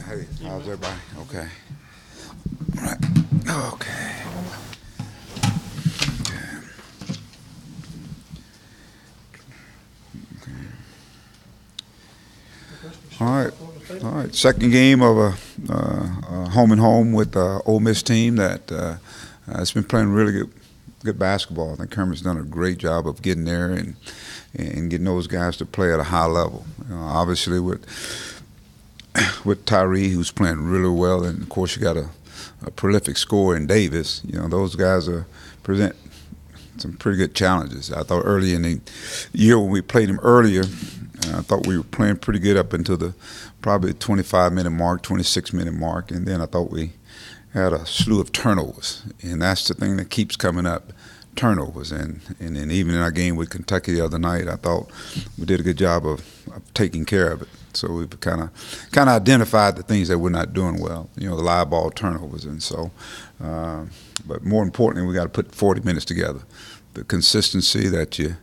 Hey, how's everybody? Okay. All right. Okay. All right. All right. Second game of a home and home with the Ole Miss team that has been playing really good basketball. I think Kermit's done a great job of getting there and getting those guys to play at a high level. Obviously with Tyree, who's playing really well, and of course you got a prolific scorer in Davis. Those guys present some pretty good challenges. I thought early in the year when we played them earlier, I thought we were playing pretty good up until the probably 25-minute mark, 26-minute mark, and then I thought we had a slew of turnovers, and that's the thing that keeps coming up, turnovers. And even in our game with Kentucky the other night, I thought we did a good job of taking care of it. So we've kind of identified the things that we're not doing well, the live ball turnovers. And so, but more importantly, we got to put 40 minutes together. The consistency that you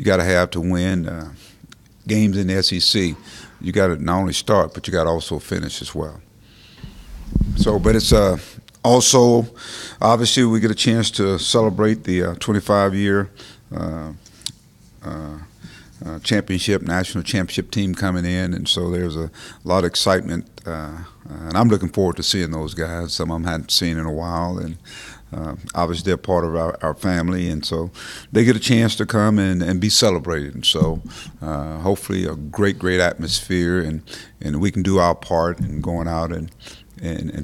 got to have to win games in the SEC. You got to not only start, but you got to also finish as well. So, but it's also, obviously, we get a chance to celebrate the 25-year national championship team coming in, and so there's a lot of excitement, and I'm looking forward to seeing those guys. Some of them hadn't seen in a while, and obviously they're part of our family, and so they get a chance to come and be celebrated. And so hopefully a great atmosphere, and we can do our part in going out and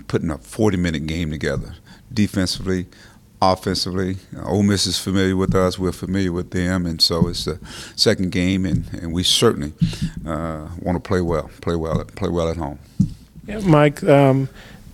putting a 40-minute game together, defensively, offensively. Ole Miss is familiar with us. We're familiar with them, and so it's the second game, and we certainly want to play well at home. Yeah, Mike,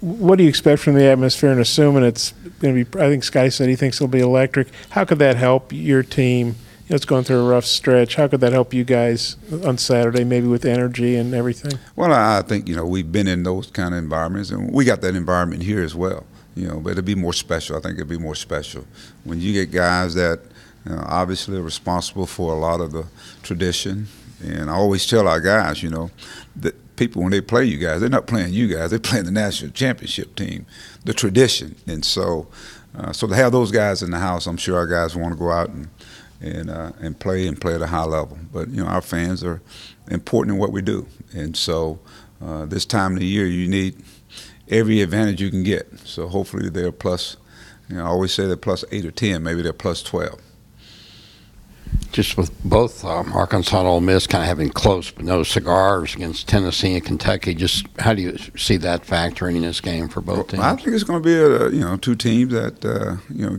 what do you expect from the atmosphere? And assuming it's going to be, I think Scotty said he thinks it'll be electric. How could that help your team? It's going through a rough stretch. How could that help you guys on Saturday, maybe with energy and everything? Well, I think we've been in those kind of environments, and we got that environment here as well. But it'll be more special. I think it'll be more special when you get guys that obviously are responsible for a lot of the tradition. And I always tell our guys, that people, when they play you guys, they're not playing you guys. They're playing the national championship team, the tradition. And so to have those guys in the house, I'm sure our guys want to go out and play at a high level. But our fans are important in what we do. And so this time of the year, you need every advantage you can get. So hopefully they're plus, I always say they're plus 8 or 10, maybe they're plus 12. Just with both Arkansas and Ole Miss kind of having close but no cigars against Tennessee and Kentucky, just how do you see that factoring in this game for both teams? I think it's going to be two teams that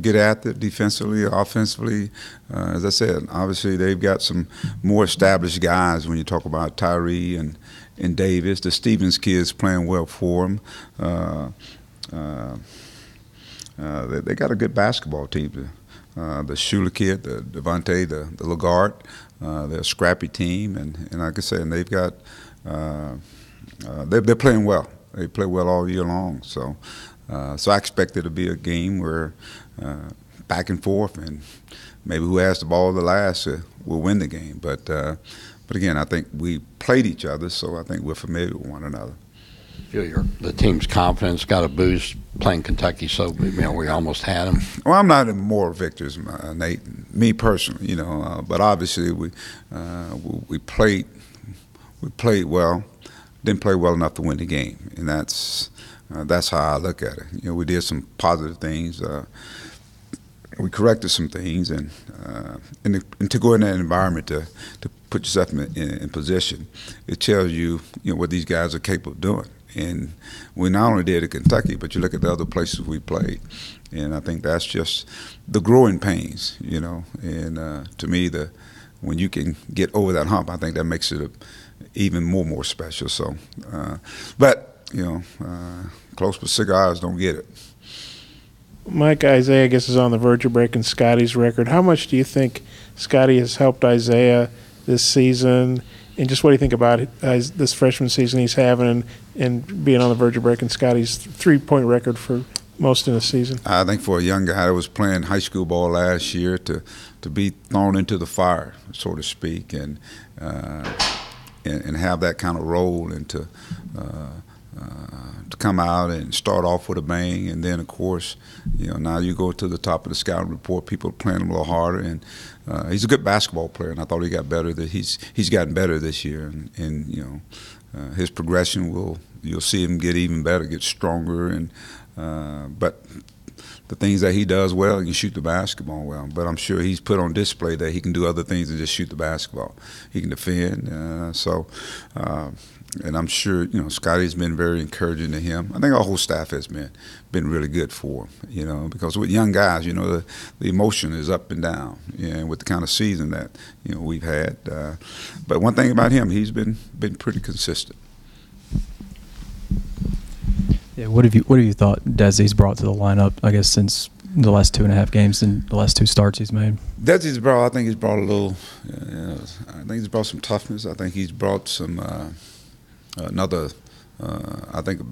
get at it defensively, offensively. As I said, obviously they've got some more established guys when you talk about Tyree and Davis. The Stevens kids playing well for them. They got a good basketball team. The Schuler kid, the Devontae, the Lagarde, they're a scrappy team, and like I said, and they've got they're playing well. They play well all year long. So I expect it to be a game where back and forth, and maybe who has the ball the last will win the game. But again, I think we played each other, so I think we're familiar with one another. Feel the team's confidence got a boost playing Kentucky, so we almost had them. Well, I'm not in moral victors, Nate. Me personally, but obviously we played well, didn't play well enough to win the game, and that's how I look at it. We did some positive things. We corrected some things, and to go in that environment to put yourself in position, it tells you what these guys are capable of doing. And we not only did it at Kentucky, but you look at the other places we played, and I think that's just the growing pains, And to me, when you can get over that hump, I think that makes it even more special. So, but close with cigars don't get it. Mike, Isaiah, I guess, is on the verge of breaking Scotty's record. How much do you think Scotty has helped Isaiah this season? And just what do you think about this freshman season he's having and being on the verge of breaking Scotty's 3-point record for most in a season? I think for a young guy that was playing high school ball last year to be thrown into the fire, so to speak, and have that kind of role and to come out and start off with a bang, and then of course, now you go to the top of the scouting report, people are playing him a little harder, and he's a good basketball player, and I thought he got better. That he's gotten better this year, and his progression you'll see him get even better, get stronger, and but the things that he does well, he can shoot the basketball well. But I'm sure he's put on display that he can do other things than just shoot the basketball. He can defend, and I'm sure Scotty's been very encouraging to him. I think our whole staff has been really good for him, because with young guys, the emotion is up and down, and with the kind of season that we've had. But one thing about him, he's been pretty consistent. Yeah, what have you thought Desi's brought to the lineup, I guess, since the last 2.5 games and the last 2 starts he's made? I think he's brought a little, I think he's brought some toughness. I think he's brought some, another, I think, a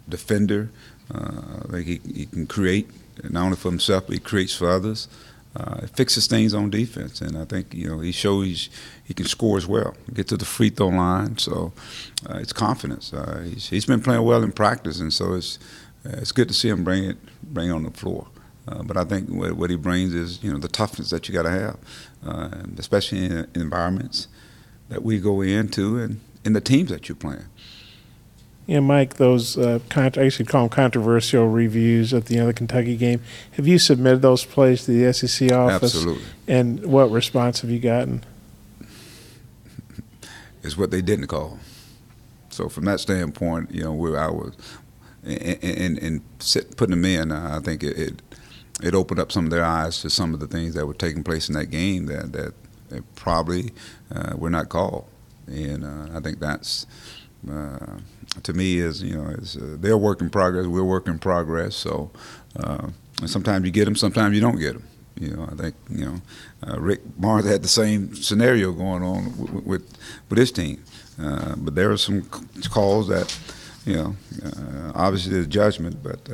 defender. I think he can create, not only for himself, but he creates for others. Fixes things on defense, and I think he shows he can score as well, get to the free throw line. So it's confidence. He's been playing well in practice, and so it's good to see him bring it on the floor. But I think what he brings is the toughness that you got to have, especially in environments that we go into and in the teams that you're playing. Yeah, Mike, those I used to call them controversial reviews at the end of the Kentucky game. Have you submitted those plays to the SEC office? Absolutely. And what response have you gotten? It's what they didn't call. So from that standpoint, where I was and putting them in, I think it opened up some of their eyes to some of the things that were taking place in that game that probably were not called. And I think that's. To me, is they're work in progress. We're work in progress. So and sometimes you get them, sometimes you don't get them. I think Rick Barnes had the same scenario going on with his team. But there were some calls that obviously there's judgment, but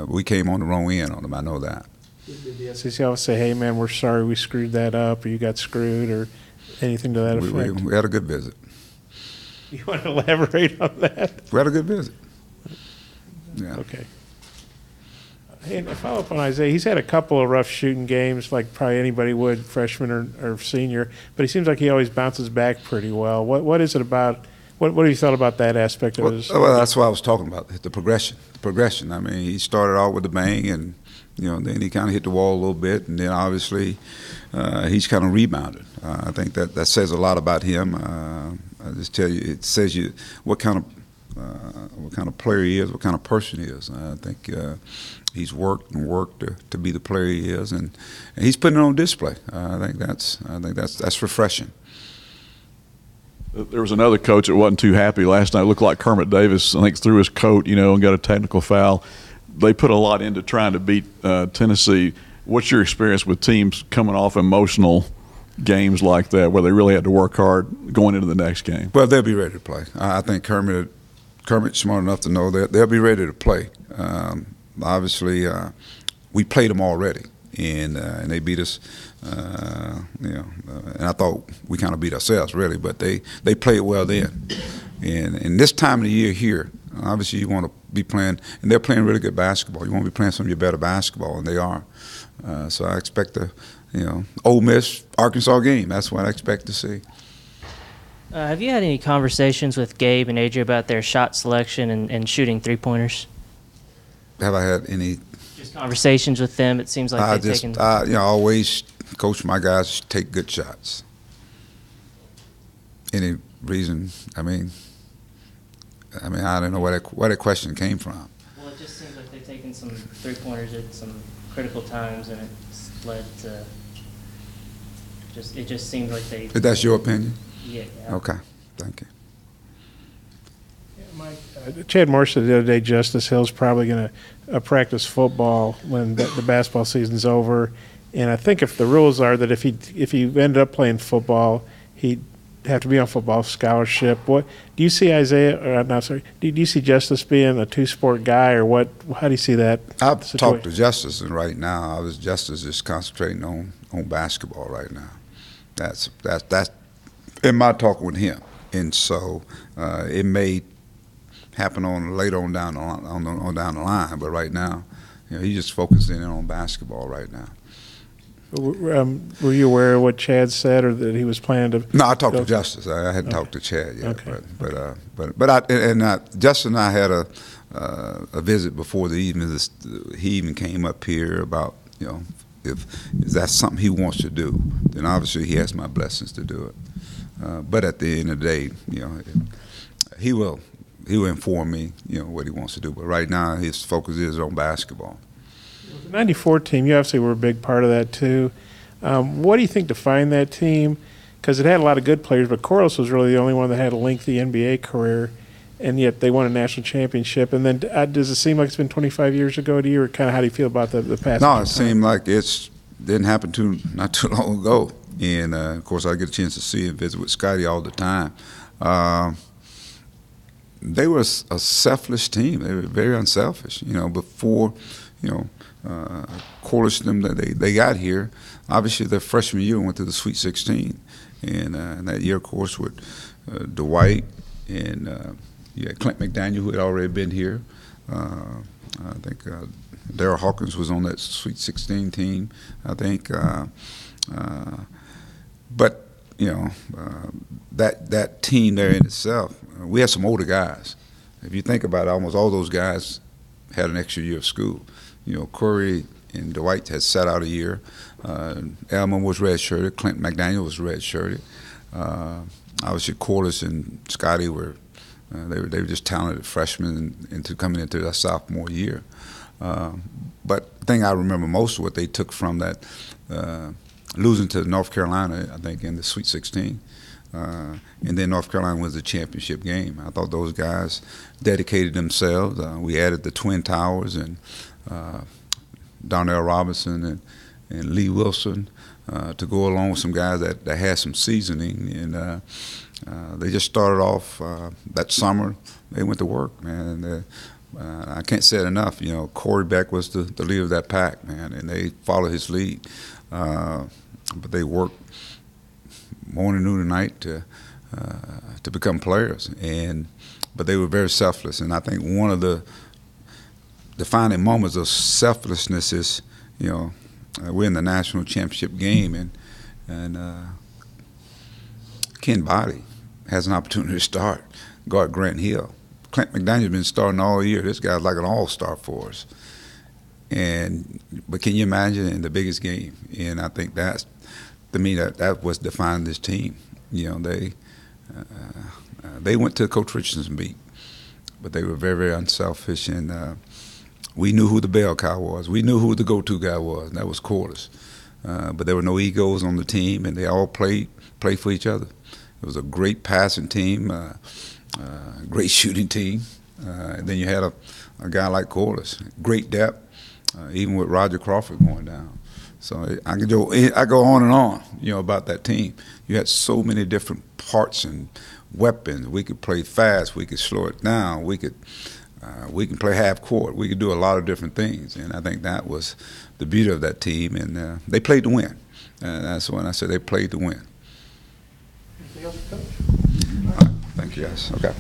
we came on the wrong end on them. I know that. Did the SEC office say, "Hey, man, we're sorry we screwed that up," or "You got screwed," or anything to that effect? We had a good visit. You want to elaborate on that? We had a good visit. Yeah. Okay. And to follow up on Isaiah, he's had a couple of rough shooting games, like probably anybody would, freshman or senior. But he seems like he always bounces back pretty well. What is it about? What have you thought about that aspect of his? Well, that's what I was talking about, the progression. I mean, he started out with a bang, and then he kind of hit the wall a little bit, and then obviously he's kind of rebounded. I think that says a lot about him. I just tell you, it says you what kind of player he is, what kind of person he is. I think he's worked to be the player he is, and he's putting it on display. I think that's refreshing. There was another coach that wasn't too happy last night. It looked like Kermit Davis, I think, threw his coat, and got a technical foul. They put a lot into trying to beat Tennessee. What's your experience with teams coming off emotional games like that, where they really had to work hard going into the next game? Well, they'll be ready to play. I think Kermit's smart enough to know that they'll be ready to play. Obviously, we played them already, and they beat us. And I thought we kind of beat ourselves, really, but they played well then. And this time of the year here, obviously you want to be playing, and they're playing really good basketball. You want to be playing some of your better basketball, and they are. So I expect the Ole Miss Arkansas game. That's what I expect to see. Have you had any conversations with Gabe and Adria about their shot selection and shooting 3-pointers? Have I had any? Just conversations with them. It seems like they've taken. I always coach my guys to take good shots. Any reason? I mean, I don't know where that question came from. Well, it just seems like they've taken some 3-pointers at some critical times, and it's led to. It just seems like they. If that's your opinion? Yeah. Okay. Thank you. Yeah, Mike, Chad Moore said the other day Justice Hill's probably going to practice football when the basketball season's over. And I think if the rules are that if he ended up playing football, he'd have to be on football scholarship. What do you see Isaiah? Do you see Justice being a 2-sport guy, or what? How do you see that? I've talked to Justice, and right now, Justice is concentrating on basketball right now. That's in my talk with him, and so it may happen on later on down down the line. But right now, he's just focusing in on basketball right now. Were you aware of what Chad said, or that he was planning to? No, I talked to Justice. I hadn't talked to Chad yet. Okay. But Justice and I had a visit before he even came up here about if that's something he wants to do, then obviously he has my blessings to do it. But at the end of the day, he will inform me what he wants to do. But right now his focus is on basketball. The 94 team, you obviously were a big part of that too. What do you think defined that team? Because it had a lot of good players, but Corliss was really the only one that had a lengthy NBA career, and yet they won a national championship. And then does it seem like it's been 25 years ago to you, or kind of how do you feel about the past? No, it seemed like it didn't happen not too long ago. And, of course, I get a chance to see and visit with Scotty all the time. They were a selfless team. They were very unselfish. Before, Corliss them they got here, obviously their freshman year went to the Sweet 16. And that year, of course, with Dwight and you had Clint McDaniel, who had already been here. I think Darryl Hawkins was on that Sweet 16 team, I think. But that team there in itself, we had some older guys. If you think about it, almost all those guys had an extra year of school. Curry and Dwight had sat out a year. Elman was redshirted. Clint McDaniel was redshirted. Obviously, Corliss and Scotty were they were just talented freshmen into coming into their sophomore year. But the thing I remember most of what they took from that losing to North Carolina, I think, in the Sweet 16. And then North Carolina was the championship game. I thought those guys dedicated themselves. We added the Twin Towers and Darnell Robinson and Lee Wilson to go along with some guys that had some seasoning. And they just started off that summer. They went to work, man. And I can't say it enough. Corey Beck was the leader of that pack, man, and they followed his lead. But they worked morning, noon, and night to become players. But they were very selfless. And I think one of the defining moments of selflessness is, we're in the national championship game, and Ken Body has an opportunity to start, guard Grant Hill. Clint McDaniel's been starting all year. This guy's like an all-star for us. But can you imagine in the biggest game? And I think to me, that was defining this team. They went to Coach Richardson's beat, but they were very, very unselfish, and we knew who the bell cow was. We knew who the go-to guy was, and that was Corliss. But there were no egos on the team, and they all played for each other. It was a great passing team, great shooting team. And then you had a guy like Corliss, great depth, even with Roger Crawford going down. So I go on and on, about that team. You had so many different parts and weapons. We could play fast. We could slow it down. We can play half court. We could do a lot of different things, and I think that was the beauty of that team. And they played to win. That's when I said they played to win. Anything else, Coach? Thank you, guys. Okay.